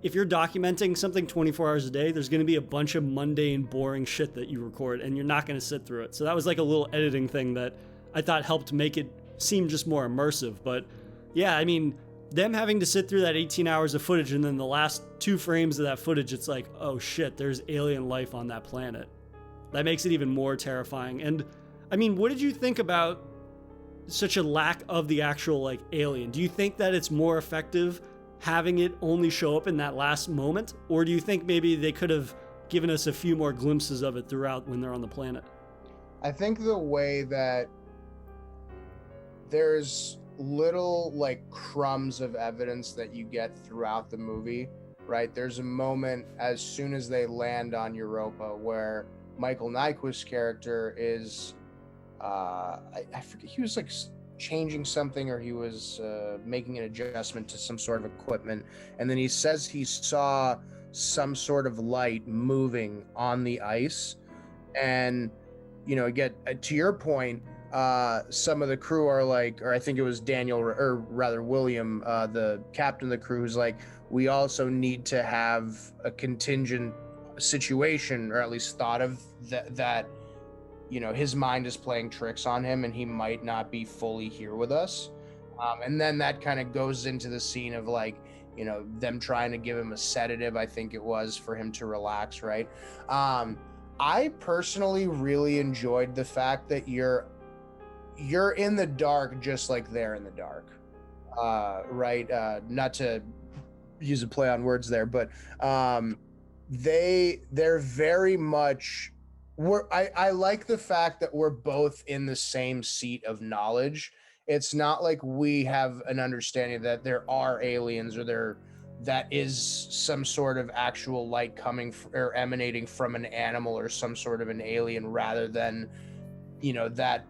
if you're documenting something 24 hours a day, there's going to be a bunch of mundane, boring shit that you record, and you're not going to sit through it. So that was like a little editing thing that I thought helped make it seem just more immersive. But yeah, I mean, them having to sit through that 18 hours of footage, and then the last 2 frames of that footage, it's like, oh shit, there's alien life on that planet. That makes it even more terrifying. And I mean, what did you think about such a lack of the actual like alien? Do you think that it's more effective having it only show up in that last moment? Or do you think maybe they could have given us a few more glimpses of it throughout when they're on the planet? I think the way that there's little like crumbs of evidence that you get throughout the movie, right? There's a moment as soon as they land on Europa where Michael Nyquist's character is, I forget, he was like changing something, or he was making an adjustment to some sort of equipment, and then he says he saw some sort of light moving on the ice. And again, to your point, some of the crew are like, or I think it was Daniel, or rather William, the captain of the crew, who's like, we also need to have a contingent situation, or at least thought of that his mind is playing tricks on him and he might not be fully here with us. And then that kind of goes into the scene of like, them trying to give him a sedative, I think it was, for him to relax, right? I personally really enjoyed the fact that you're in the dark just like they're in the dark, right? Not to use a play on words there, but they're very much, I like the fact that we're both in the same seat of knowledge. It's not like we have an understanding that there are aliens, or they're that is some sort of actual light coming or emanating from an animal or some sort of an alien, rather than, you know, that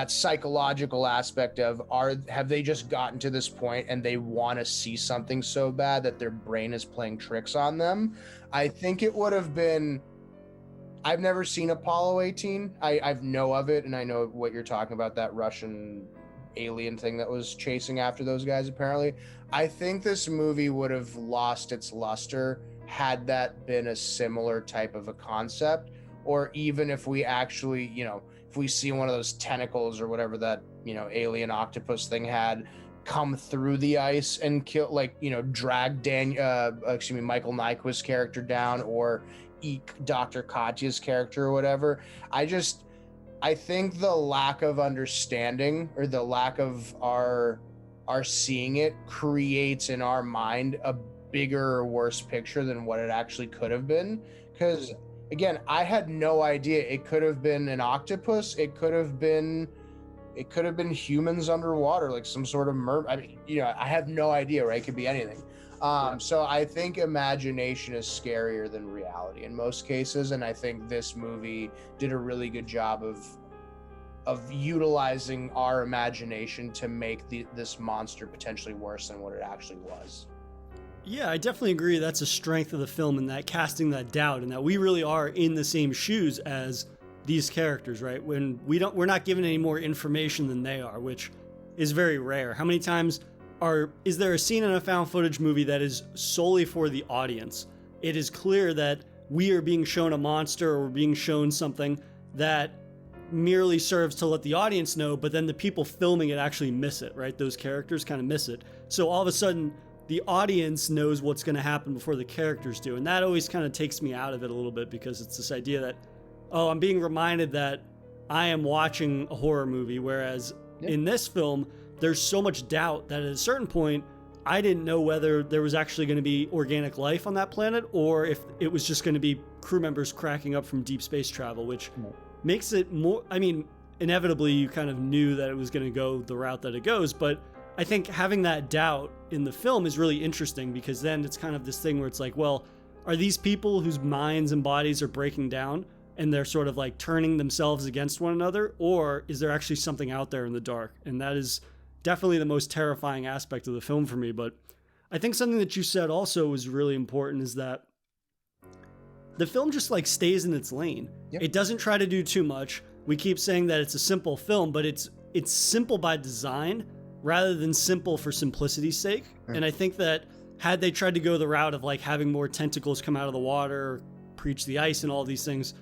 psychological aspect of have they just gotten to this point and they want to see something so bad that their brain is playing tricks on them. I think it would have been, I've never seen Apollo 18. I've know of it, and I know what you're talking about, that Russian alien thing that was chasing after those guys apparently. I think this movie would have lost its luster had that been a similar type of a concept, or even if we actually, you know, if we see one of those tentacles or whatever that, you know, alien octopus thing had come through the ice and kill, like, you know, drag Michael Nyquist's character down, or eat Dr. Katya's character or whatever. I think the lack of understanding, or the lack of our seeing it, creates in our mind a bigger or worse picture than what it actually could have been. Because again, I had no idea. It could have been an octopus. It could have been humans underwater, like some sort of mermaid. I mean, you know, I have no idea, right? It could be anything. So I think imagination is scarier than reality in most cases, and I think this movie did a really good job of utilizing our imagination to make this monster potentially worse than what it actually was. Yeah, I definitely agree. That's a strength of the film, and that casting that doubt, and that we really are in the same shoes as these characters, right? When we're not given any more information than they are, which is very rare. How many times is there a scene in a found footage movie that is solely for the audience? It is clear that we are being shown a monster, or we're being shown something that merely serves to let the audience know, but then the people filming it actually miss it, right? Those characters kind of miss it. So all of a sudden, the audience knows what's going to happen before the characters do. And that always kind of takes me out of it a little bit, because it's this idea that, oh, I'm being reminded that I am watching a horror movie, whereas in this film, there's so much doubt that at a certain point, I didn't know whether there was actually going to be organic life on that planet, or if it was just going to be crew members cracking up from deep space travel, which makes it more, I mean, inevitably you kind of knew that it was going to go the route that it goes, but I think having that doubt in the film is really interesting, because then it's kind of this thing where it's like, well, are these people whose minds and bodies are breaking down and they're sort of like turning themselves against one another, or is there actually something out there in the dark? And that is definitely the most terrifying aspect of the film for me. But I think something that you said also was really important, is that the film just like stays in its lane. Yep. It doesn't try to do too much. We keep saying that it's a simple film, but it's simple by design rather than simple for simplicity's sake. And I think that had they tried to go the route of like having more tentacles come out of the water, breach the ice, and all these things,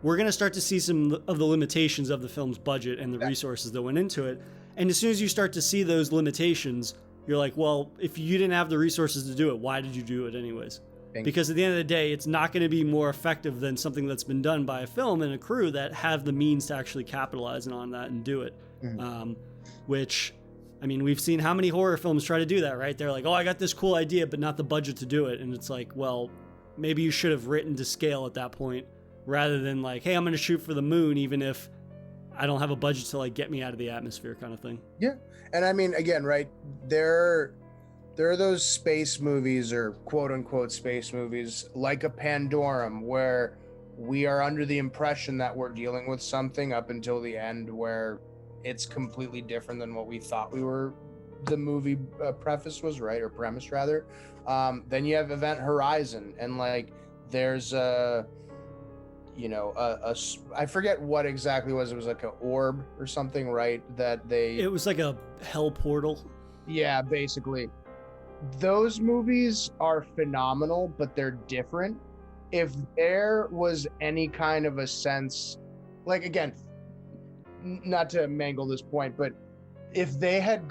we're going to start to see some of the limitations of the film's budget and the resources that went into it. And as soon as you start to see those limitations, you're like, well, if you didn't have the resources to do it, why did you do it anyways? Because at the end of the day, it's not going to be more effective than something that's been done by a film and a crew that have the means to actually capitalize on that and do it. Which, I mean, we've seen how many horror films try to do that, right? They're like, oh, I got this cool idea, but not the budget to do it. And it's like, well, maybe you should have written to scale at that point, rather than like, hey, I'm going to shoot for the moon, even if I don't have a budget to like get me out of the atmosphere kind of thing. Yeah. And I mean, again, right, there are those space movies, or quote unquote space movies, like a Pandorum, where we are under the impression that we're dealing with something up until the end, where it's completely different than what we thought the movie preface was, right? Or premise rather. Then you have Event Horizon, and like there's I forget what exactly it was. It was like an orb or something, right? It was like a hell portal. Yeah, basically. Those movies are phenomenal, but they're different. If there was any kind of a sense, like, again, not to mangle this point, but if they had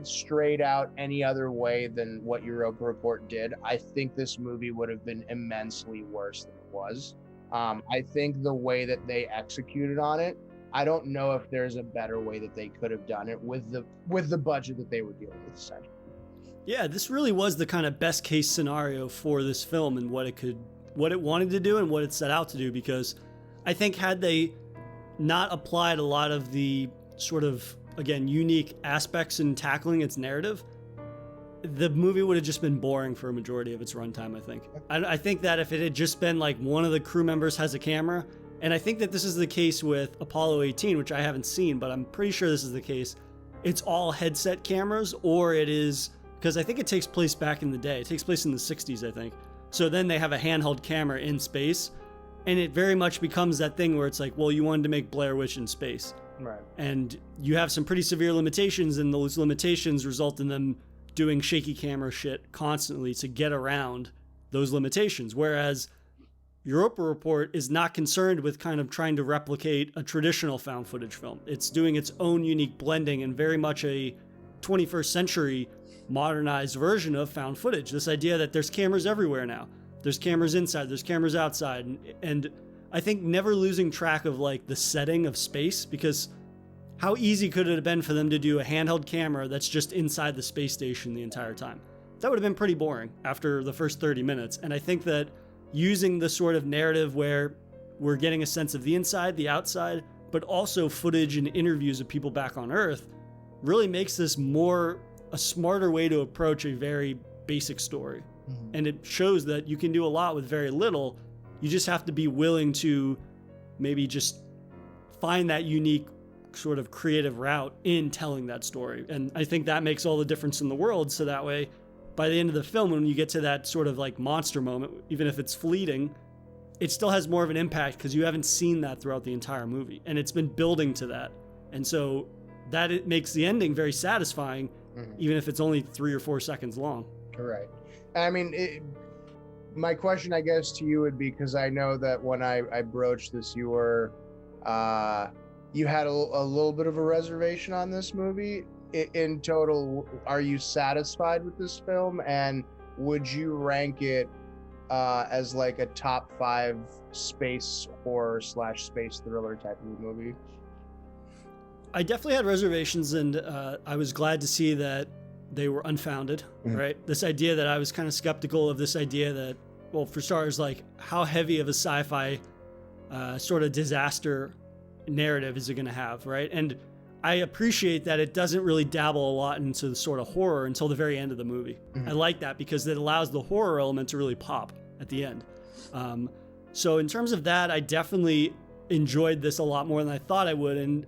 strayed out any other way than what Europa Report did, I think this movie would have been immensely worse than it was. I think the way that they executed on it, I don't know if there's a better way that they could have done it with the budget that they were dealing with, essentially. Yeah, this really was the kind of best case scenario for this film and what it wanted to do and what it set out to do, because I think had they not applied a lot of the sort of, again, unique aspects in tackling its narrative, the movie would have just been boring for a majority of its runtime, I think. I think that if it had just been like one of the crew members has a camera, and I think that this is the case with Apollo 18, which I haven't seen, but I'm pretty sure this is the case. It's all headset cameras, or it is, because I think it takes place back in the day. It takes place in the 60s, I think. So then they have a handheld camera in space, and it very much becomes that thing where it's like, well, you wanted to make Blair Witch in space. Right. And you have some pretty severe limitations, and those limitations result in them doing shaky camera shit constantly to get around those limitations. Whereas Europa Report is not concerned with kind of trying to replicate a traditional found footage film. It's doing its own unique blending and very much a 21st century modernized version of found footage. This idea that there's cameras everywhere now. There's cameras inside, there's cameras outside. And I think never losing track of like the setting of space, because how easy could it have been for them to do a handheld camera that's just inside the space station the entire time? That would have been pretty boring after the first 30 minutes. And I think that using the sort of narrative where we're getting a sense of the inside, the outside, but also footage and interviews of people back on Earth really makes this a smarter way to approach a very basic story. Mm-hmm. And it shows that you can do a lot with very little. You just have to be willing to maybe just find that unique sort of creative route in telling that story. And I think that makes all the difference in the world. So that way, by the end of the film, when you get to that sort of like monster moment, even if it's fleeting, it still has more of an impact because you haven't seen that throughout the entire movie. And it's been building to that. And so that it makes the ending very satisfying, even if it's only 3 or 4 seconds long. Right. I mean, my question, I guess, to you would be, because I know that when I broached this, you were, you had a little bit of a reservation on this movie. In total, are you satisfied with this film? And would you rank it as like a top 5 space horror / space thriller type of movie? I definitely had reservations, and I was glad to see that they were unfounded, right? This idea that I was kind of skeptical of, this idea that, well, for starters, like, how heavy of a sci-fi sort of disaster narrative is it going to have, right? And I appreciate that it doesn't really dabble a lot into the sort of horror until the very end of the movie. I like that because it allows the horror element to really pop at the end. So in terms of that, I definitely enjoyed this a lot more than I thought I would. And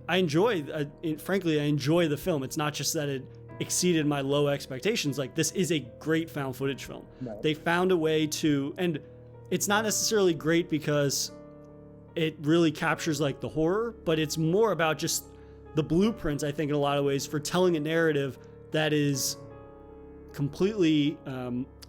frankly, I enjoy the film. It's not just that it exceeded my low expectations. Like, this is a great found footage film. No. They found a way to, and it's not necessarily great because it really captures like the horror, but it's more about just the blueprint, I think, in a lot of ways, for telling a narrative that is completely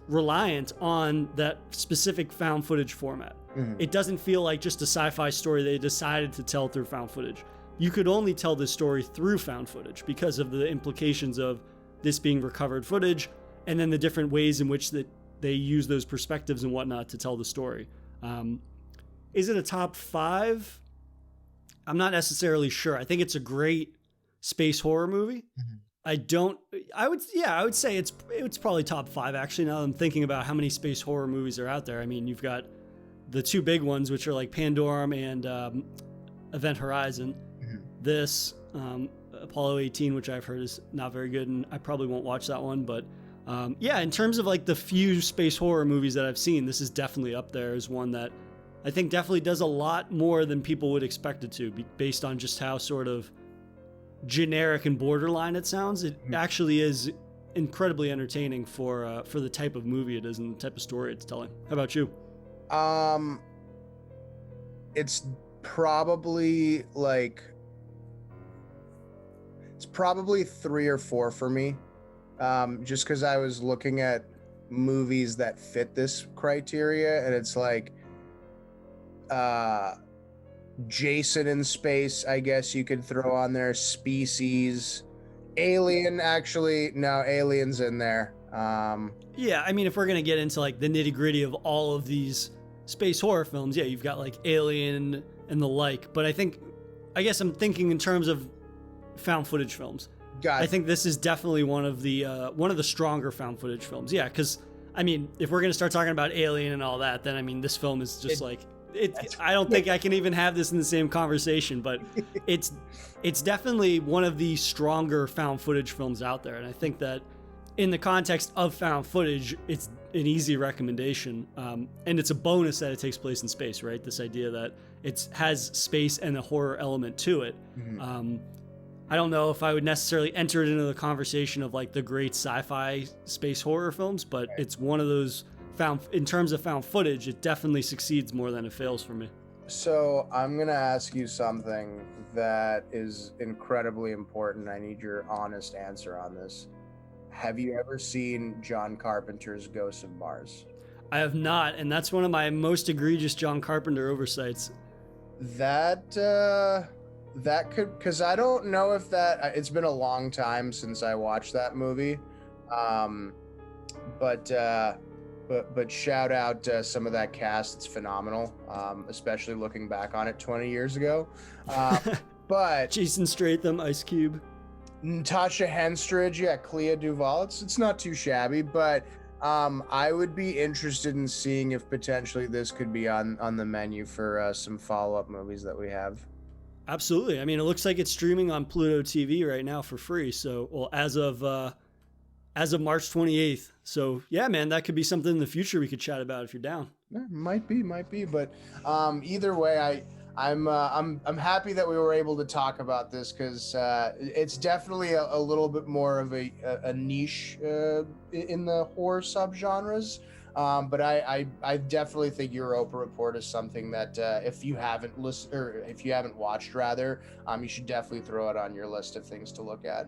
reliant on that specific found footage format. It doesn't feel like just a sci-fi story they decided to tell through found footage. You could only tell this story through found footage because of the implications of this being recovered footage, and then the different ways in which that they use those perspectives and whatnot to tell the story. Is it a top 5? I'm not necessarily sure. I think it's a great space horror movie. I would say it's probably top 5, actually, now that I'm thinking about how many space horror movies are out there. I mean, you've got the 2 big ones, which are like Pandorum and Event Horizon. This, Apollo 18, which I've heard is not very good, and I probably won't watch that one. But in terms of like the few space horror movies that I've seen, this is definitely up there as one that I think definitely does a lot more than people would expect it to, based on just how sort of generic and borderline it sounds. It actually is incredibly entertaining for the type of movie it is and the type of story it's telling. How about you? It's probably 3 or 4 for me. Just because I was looking at movies that fit this criteria, and it's like Jason in space, I guess you could throw on there. Species, Alien, actually, no, Alien's in there. Yeah, I mean, if we're gonna get into like the nitty gritty of all of these space horror films, yeah, you've got like Alien and the like. But I guess I'm thinking in terms of found footage films. I think this is definitely one of the stronger found footage films. Yeah, because I mean, if we're gonna start talking about Alien and all that, then I mean, this film is just I don't think I can even have this in the same conversation, but it's definitely one of the stronger found footage films out there. And I think that in the context of found footage, it's an easy recommendation. And it's a bonus that it takes place in space, right? This idea that it has space and a horror element to it. I don't know if I would necessarily enter it into the conversation of like the great sci-fi space horror films, but it's one of those in terms of found footage, it definitely succeeds more than it fails for me. So I'm going to ask you something that is incredibly important. I need your honest answer on this. Have you ever seen John Carpenter's Ghosts of Mars? I have not, and that's one of my most egregious John Carpenter oversights. That could, because I don't know if that, it's been a long time since I watched that movie. But shout out some of that cast. It's phenomenal, especially looking back on it 20 years ago. But Jason Statham, Ice Cube, Natasha Henstridge, Clea Duvall. It's not too shabby, but I would be interested in seeing if potentially this could be on the menu for some follow-up movies that we have. Absolutely. I mean, it looks like it's streaming on Pluto TV right now for free. So, well, as of March 28th. So yeah, man, that could be something in the future we could chat about if you're down. Yeah, might be. But either way, I'm happy that we were able to talk about this because it's definitely a little bit more of a niche in the horror subgenres. But I definitely think Europa Report is something that if you haven't listened or if you haven't watched, rather, you should definitely throw it on your list of things to look at.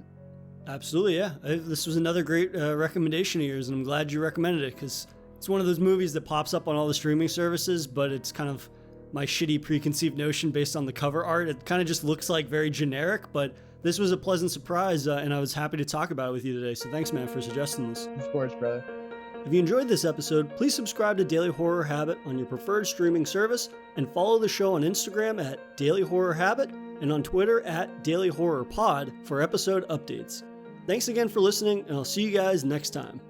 Absolutely, yeah. This was another great recommendation of yours, and I'm glad you recommended it because it's one of those movies that pops up on all the streaming services, but it's kind of my shitty preconceived notion based on the cover art. It kind of just looks like very generic, but this was a pleasant surprise, and I was happy to talk about it with you today. So thanks, man, for suggesting this. Of course, brother. If you enjoyed this episode, please subscribe to Daily Horror Habit on your preferred streaming service and follow the show on Instagram at Daily Horror Habit and on Twitter at Daily Horror Pod for episode updates. Thanks again for listening, and I'll see you guys next time.